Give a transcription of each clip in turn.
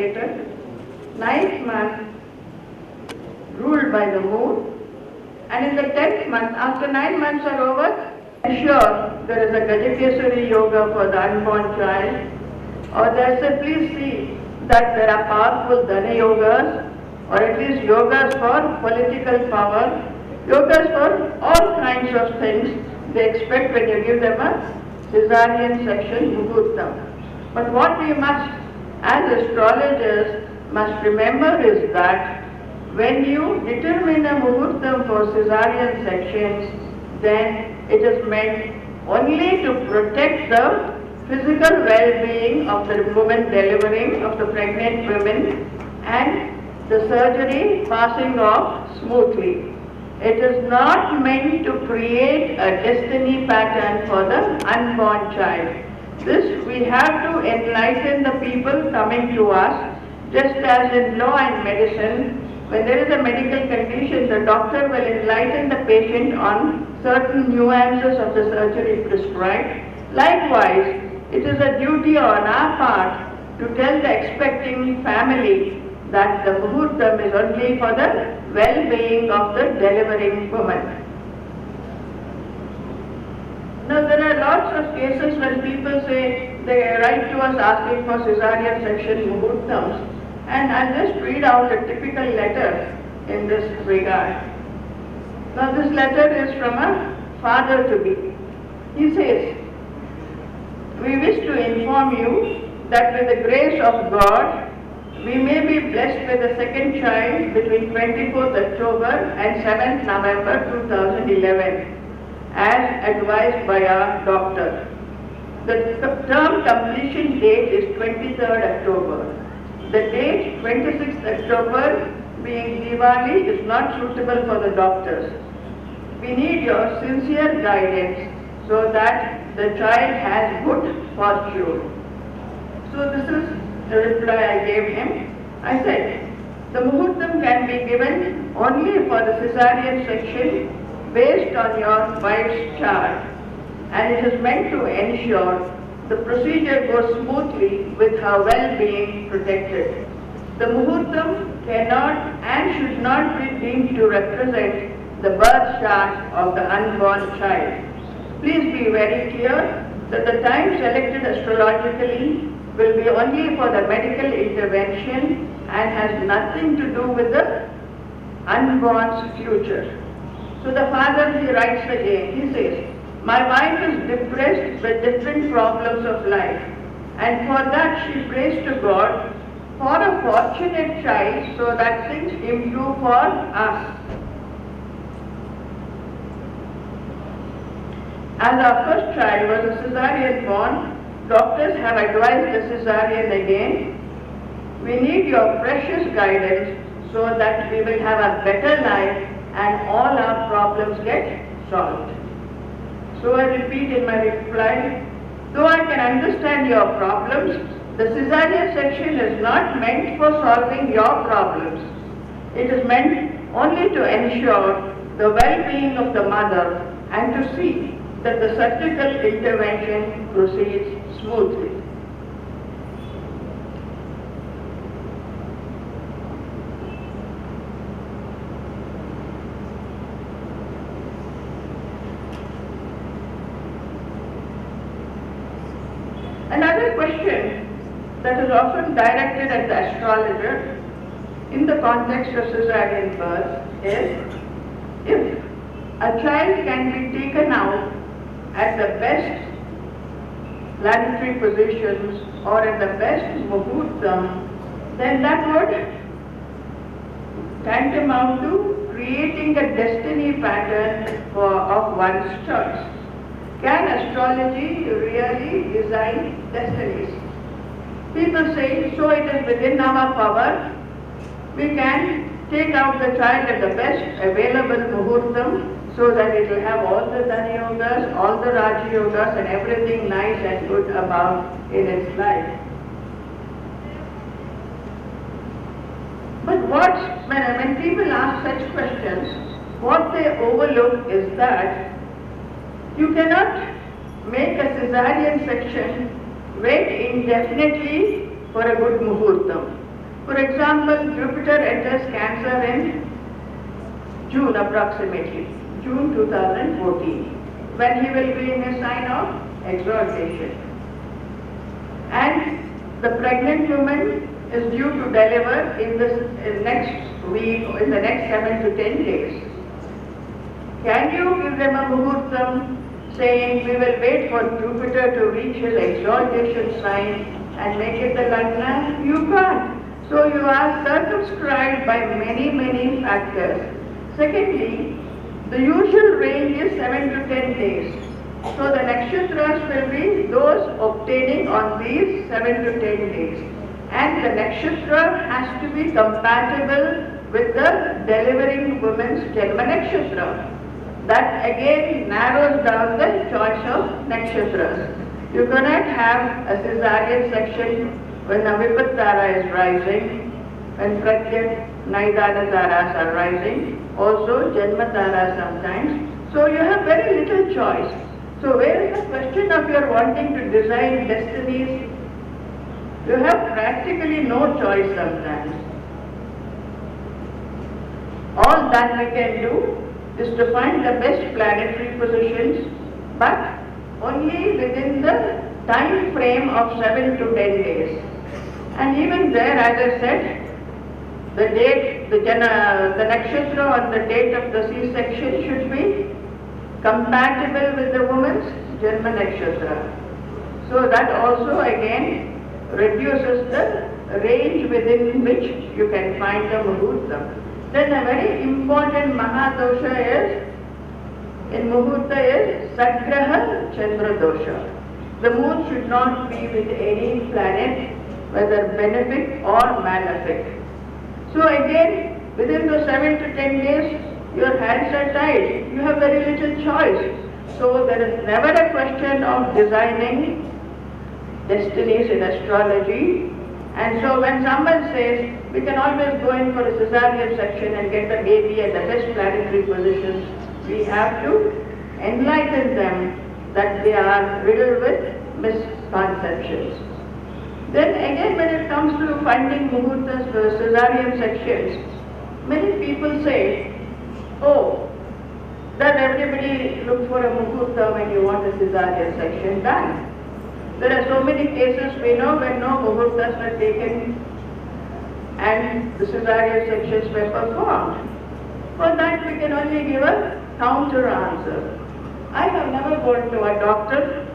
later, ninth month ruled by the moon, and in the 10th month, after 9 months are over, ensure there is a Gajakesari yoga for the unborn child, or there simply see that there are powerful Dana yogas, or at least yogas for political power, yogas for all kinds of things they expect when you give them a cesarean section muhurtam. But what we must, as astrologers, must remember is that when you determine a muhurtam for cesarean sections, then it is meant only to protect the physical well-being of the woman delivering, of the pregnant women, and the surgery passing off smoothly. It is not meant to create a destiny pattern for the unborn child. This we have to enlighten the people coming to us, just as in law and medicine. When there is a medical condition, the doctor will enlighten the patient on certain nuances of the surgery prescribed. Likewise, it is a duty on our part to tell the expecting family that the muhurtam is only for the well-being of the delivering woman. Now there are lots of cases when people say they write to us asking for cesarean section muhurtams, and I'll just read out a typical letter in this regard. Now this letter is from a father-to-be. He says, "We wish to inform you that with the grace of God, we may be blessed with a second child between 24th October and 7th November 2011, as advised by our doctor. The term completion date is 23rd October. The date 26th October being Diwali is not suitable for the doctors. We need your sincere guidance so that the child has good fortune." So this is the reply I gave him. I said, the muhurtam can be given only for the cesarean section based on your wife's chart, and it is meant to ensure the procedure goes smoothly with her well-being protected. The muhurtam cannot and should not be deemed to represent the birth chart of the unborn child. Please be very clear that the time selected astrologically will be only for the medical intervention and has nothing to do with the unborn's future. So the father, he writes again, he says, "My wife is depressed with different problems of life, and for that she prays to God for a fortunate child so that things improve for us. As our first child was a cesarean born, doctors have advised the cesarean again. We need your precious guidance so that we will have a better life and all our problems get solved." So I repeat in my reply, though I can understand your problems, the cesarean section is not meant for solving your problems. It is meant only to ensure the well-being of the mother and to see that the surgical intervention proceeds smoothly. Another question that is often directed at the astrologer in the context of cesarean birth is, if a child can be taken out at the best planetary positions or at the best muhurtam, then that would tantamount to creating a destiny pattern of one's choice. Can astrology really design destinies? People say, so it is within our power. We can take out the child at the best available muhurtam so that it will have all the Dana yogas, all the Raja yogas and everything nice and good about in its life. But when people ask such questions, what they overlook is that you cannot make a cesarean section wait indefinitely for a good muhurtam. For example, Jupiter enters Cancer in June approximately, June 2014, when he will be in a sign of exaltation. And the pregnant woman is due to deliver in next week, in the next 7 to 10 days. Can you give them a muhurtam saying we will wait for Jupiter to reach his exaltation sign and make it the Lagna? You can't. So you are circumscribed by many factors. Secondly, the usual range is 7 to 10 days. So the nakshatras will be those obtaining on these 7 to 10 days. And the nakshatra has to be compatible with the delivering woman's Janma nakshatra. That again narrows down the choice of nakshatras. You cannot have a cesarean section when a Vipattara is rising, when Pratyat, Naidana Taras are rising, also Janma Taras sometimes. So you have very little choice. So where is the question of your wanting to design destinies? You have practically no choice sometimes. All that we can do is to find the best planetary positions, but only within the time frame of 7 to 10 days. And even there, as I said, the date, the nakshatra on the date of the C-section should be compatible with the woman's Janma nakshatra. So that also again reduces the range within which you can find the muhurtam. Then a very important mahadosha in muhurta is Sagraha Chandra dosha. The moon should not be with any planet, whether benefic or malefic. So again, within those 7 to 10 days, your hands are tied. You have very little choice. So there is never a question of designing destinies in astrology. And so when someone says, we can always go in for a cesarean section and get the baby at the best planetary positions, we have to enlighten them that they are riddled with misconceptions. Then again, when it comes to finding muhurtas for cesarean sections, many people say, oh, does everybody look for a muhurta when you want a cesarean section done? There are so many cases we know when no muhurtas were taken and the cesarean sections were performed. For that we can only give a counter answer. I have never gone to a doctor,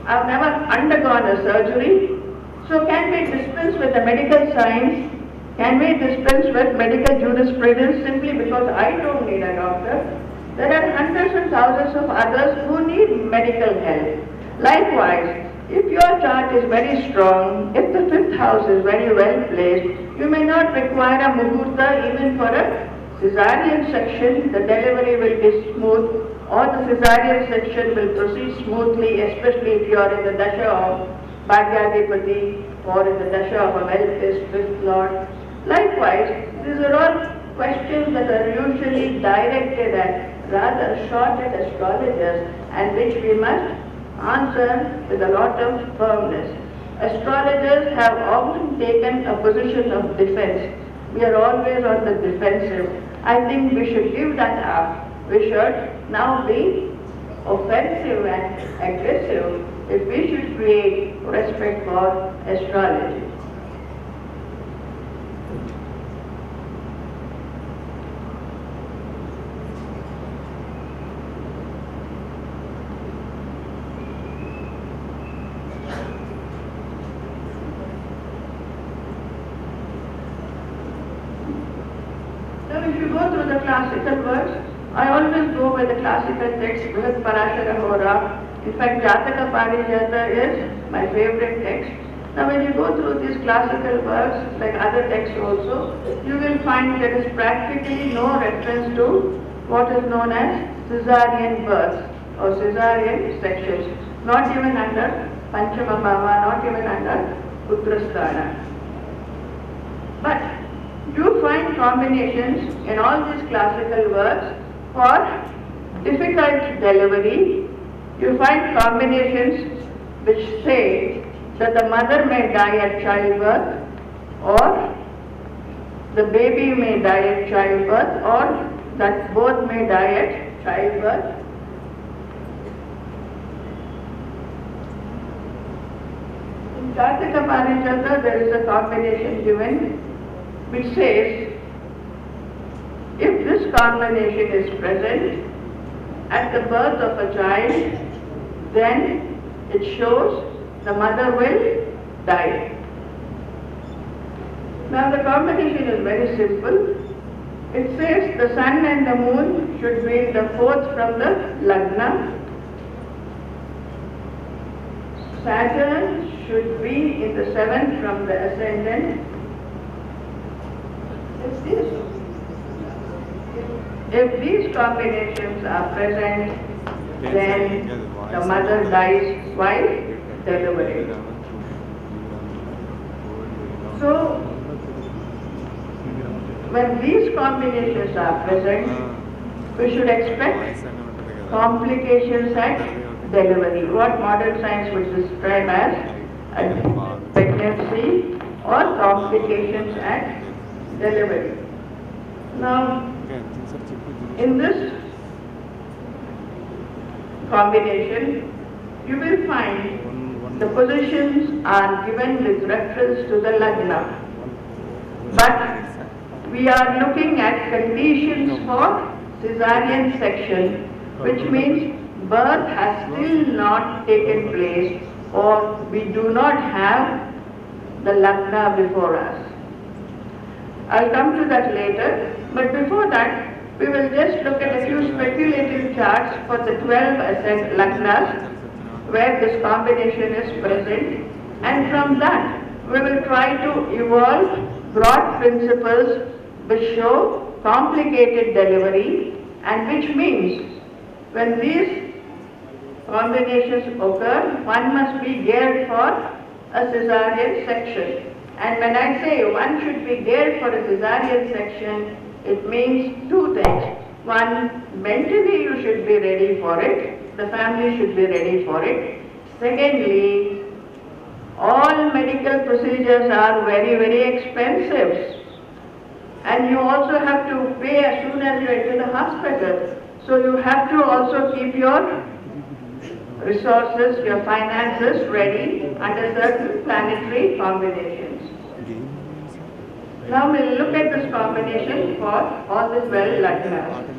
I have never undergone a surgery. So can we dispense with the medical science? Can we dispense with medical jurisprudence simply because I don't need a doctor? There are hundreds and thousands of others who need medical help. Likewise, if your chart is very strong, if the fifth house is very well placed, you may not require a muhurta even for a cesarean section. The delivery will be smooth, or the cesarean section will proceed smoothly, especially if you are in the dasha of Bhagyadipati or in the dasha of a well-placed fifth lord. Likewise, these are all questions that are usually directed at rather shorted astrologers and which we must answer with a lot of firmness. Astrologers have often taken a position of defense. We are always on the defensive. I think we should give that up. We should now be offensive and aggressive if we should create respect for astrology. If you go through the classical works, I always go by the classical text, Brihat Parashara Hora. In fact, Jataka Parijata is my favorite text. Now when you go through these classical works, like other texts also, you will find there is practically no reference to what is known as caesarean births or caesarean sections. Not even under Panchama Bhava, not even under Putrasthana. But you find combinations in all these classical works for difficult delivery. You find combinations which say that the mother may die at childbirth or the baby may die at childbirth or that both may die at childbirth. In Kartika Parichata there is a combination given which says if this combination is present at the birth of a child, then it shows the mother will die. Now the combination is very simple. It says the sun and the moon should be in the fourth from the Lagna. Saturn should be in the seventh from the ascendant. If these combinations are present, then the mother dies while delivering. So, when these combinations are present, we should expect complications at delivery, what modern science would describe as a pregnancy or complications at delivery. Now, in this combination, you will find the positions are given with reference to the Lagna. But we are looking at conditions for caesarean section, which means birth has still not taken place or we do not have the Lagna before us. I'll come to that later, but before that, we will just look at a few speculative charts for the 12 ascent Lagnas where this combination is present, and from that we will try to evolve broad principles which show complicated delivery, and which means when these combinations occur, one must be geared for a caesarean section. And when I say one should be geared for a caesarean section, it means two things. One, mentally you should be ready for it, the family should be ready for it. Secondly, all medical procedures are very, very expensive. And you also have to pay as soon as you enter the hospital. So you have to also keep your resources, your finances ready under certain planetary combinations. Now we'll look at this combination for all the 12 Lagnas.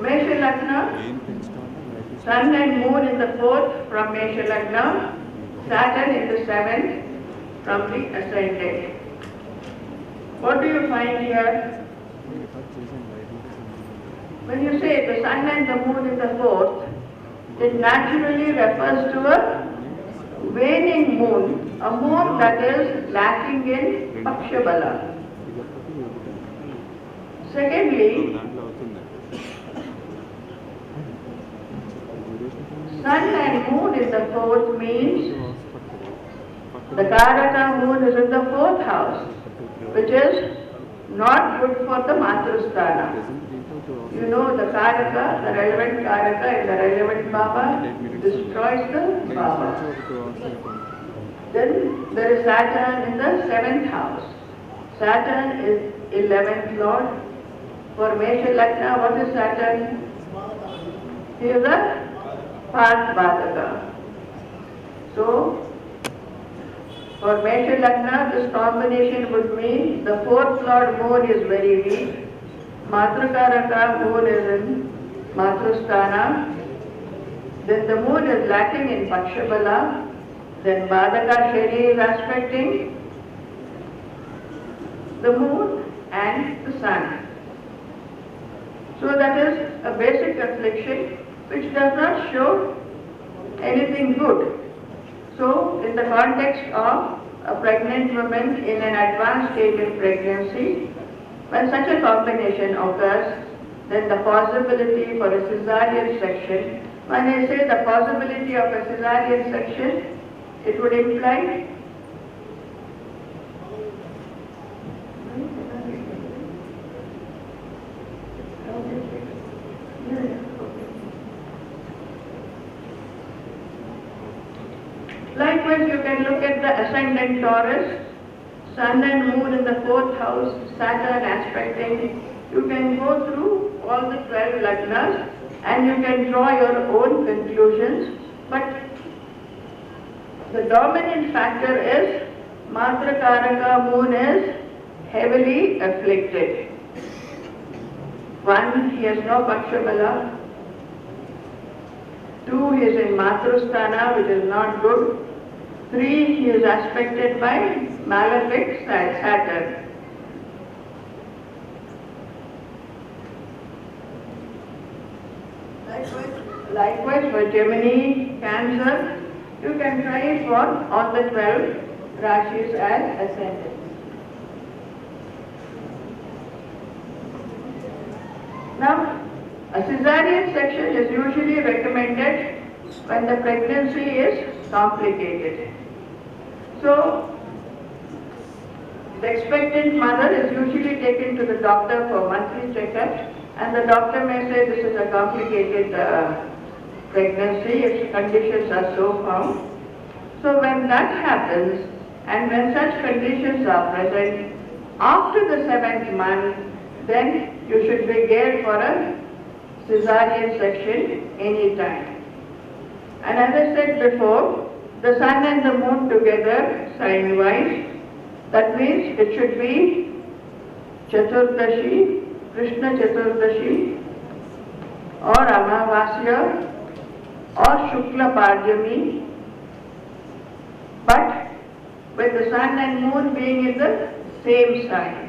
Mesha Lagna, Sun and Moon in the fourth from Mesha Lagna, Saturn in the seventh from the ascendant. What do you find here? When you say the Sun and the Moon in the fourth, it naturally refers to a waning moon, a moon that is lacking in Pakshabala. Secondly, Sun and Moon in the fourth means the Karaka moon is in the fourth house, which is not good for the Matrasthana. You know the Karaka, the relevant Karaka in the relevant Baba destroys the Baba. Then there is Saturn in the seventh house. Saturn is 11th Lord. For Mesha Lagna, what is Saturn? He is a Path Badaka. So, for Mesha Lagna, this combination would mean the fourth Lord moon is very weak. Matrakaraka moon is in Matrasthana. Then the moon is lacking in Pakshabala. Then Badaka Shani is aspecting the moon and the sun. So that is a basic affliction which does not show anything good. So in the context of a pregnant woman in an advanced stage of pregnancy, when such a combination occurs, then the possibility for a caesarean section, when I say the possibility of a caesarean section, it would imply likewise, you can look at the ascendant Taurus, Sun and Moon in the 4th house, Saturn aspecting, you can go through all the 12 lagnas and you can draw your own conclusions. But the dominant factor is Matrakaraka Moon is heavily afflicted. 1, he has no Pakshabala. 2, he is in Matrusthana, which is not good. 3, he is aspected by malefic Saturn. Likewise for Gemini, Cancer, you can try it for all the 12 Rashis as ascendants. Now, a cesarean section is usually recommended when the pregnancy is complicated. So, the expectant mother is usually taken to the doctor for monthly checkups, and the doctor may say this is a complicated pregnancy if conditions are so found. So when that happens, and when such conditions are present, after the 7th month, then you should be geared for a cesarean section any time. And as I said before, the Sun and the Moon together, sign-wise, that means it should be Chaturdashi, Krishna Chaturdashi, or Amavasya, or Shukla Parjami, but with the Sun and Moon being in the same sign.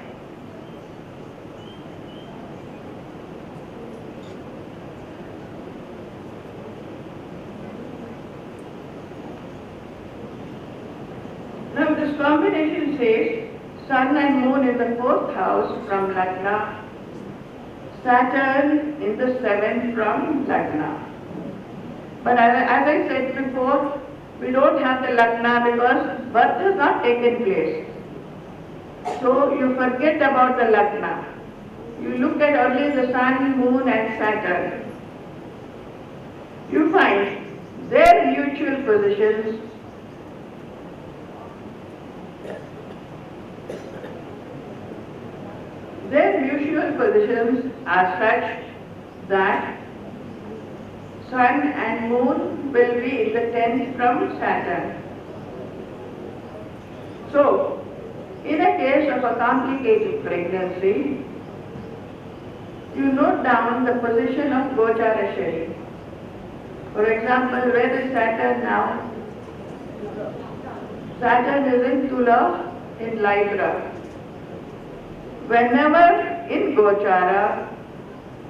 Now this combination says Sun and Moon in the 4th house from Lagna, Saturn in the 7th from Lagna. But as I said before, we don't have the Lagna because birth has not taken place. So you forget about the Lagna. You look at only the Sun, Moon and Saturn. You find their mutual positions are such that Sun and Moon will be in the 10th from Saturn. So, in a case of a complicated pregnancy, you note down the position of Gochara Shani. For example, where is Saturn now? Saturn is in Tula, in Libra. Whenever in Gochara,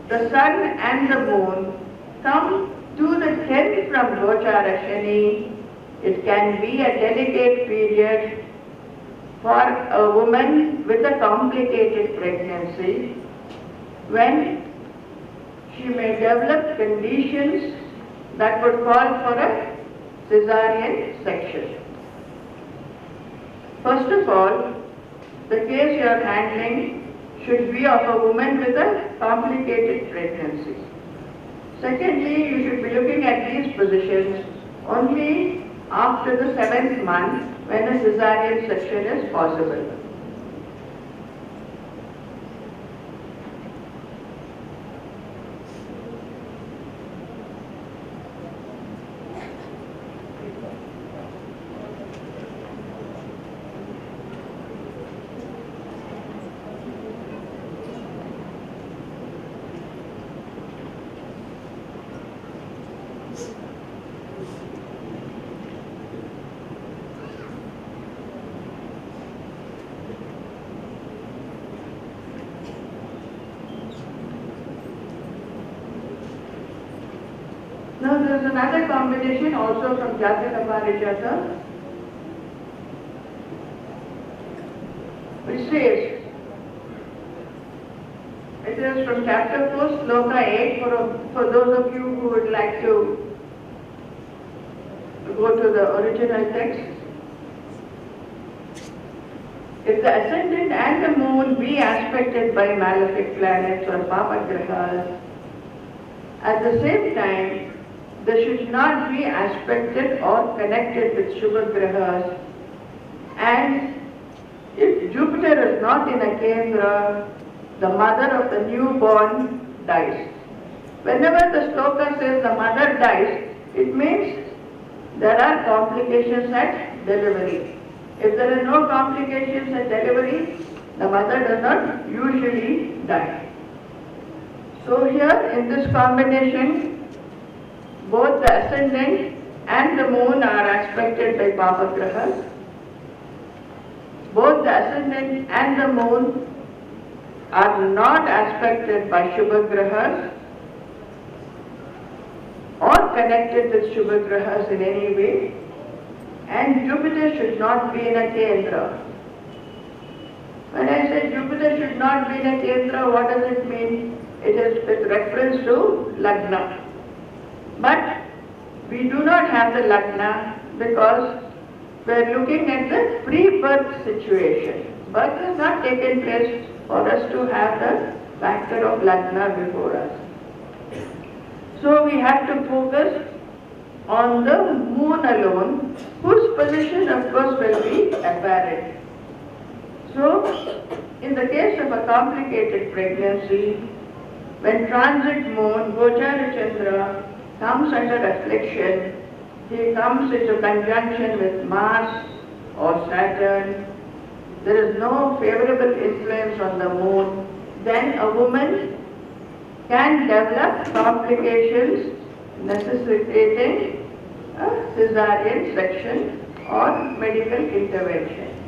the Sun and the Moon come to the 10th from Gochara Shani, it can be a delicate period for a woman with a complicated pregnancy when she may develop conditions that would call for a cesarean section. First of all, the case you are handling should be of a woman with a complicated pregnancy. Secondly, you should be looking at these positions only after the 7th month when a cesarean section is possible. Now there is another combination also from Jataka Parijata, which says, it is from chapter 4, sloka 8, for those of you who would like to go to the original text. If the ascendant and the moon be aspected by malefic planets or papagrahas, at the same time, they should not be aspected or connected with Shubha Grahas. And if Jupiter is not in a Kendra, the mother of the newborn dies. Whenever the sloka says the mother dies, it means there are complications at delivery. If there are no complications at delivery, the mother does not usually die. So here in this combination, both the ascendant and the moon are aspected by Papa Grahas. Both the ascendant and the moon are not aspected by Shubha Grahas or connected with Shubha Grahas in any way, and Jupiter should not be in a Kendra. When I say Jupiter should not be in a Kendra, what does it mean? It is with reference to Lagna. But we do not have the Lagna because we are looking at the pre-birth situation. Birth has not taken place for us to have the factor of Lagna before us. So we have to focus on the moon alone, whose position of course will be apparent. So in the case of a complicated pregnancy, when transit moon, Gochara Chandra, comes under affliction, he comes into conjunction with Mars or Saturn, there is no favorable influence on the moon, then a woman can develop complications necessitating a cesarean section or medical intervention.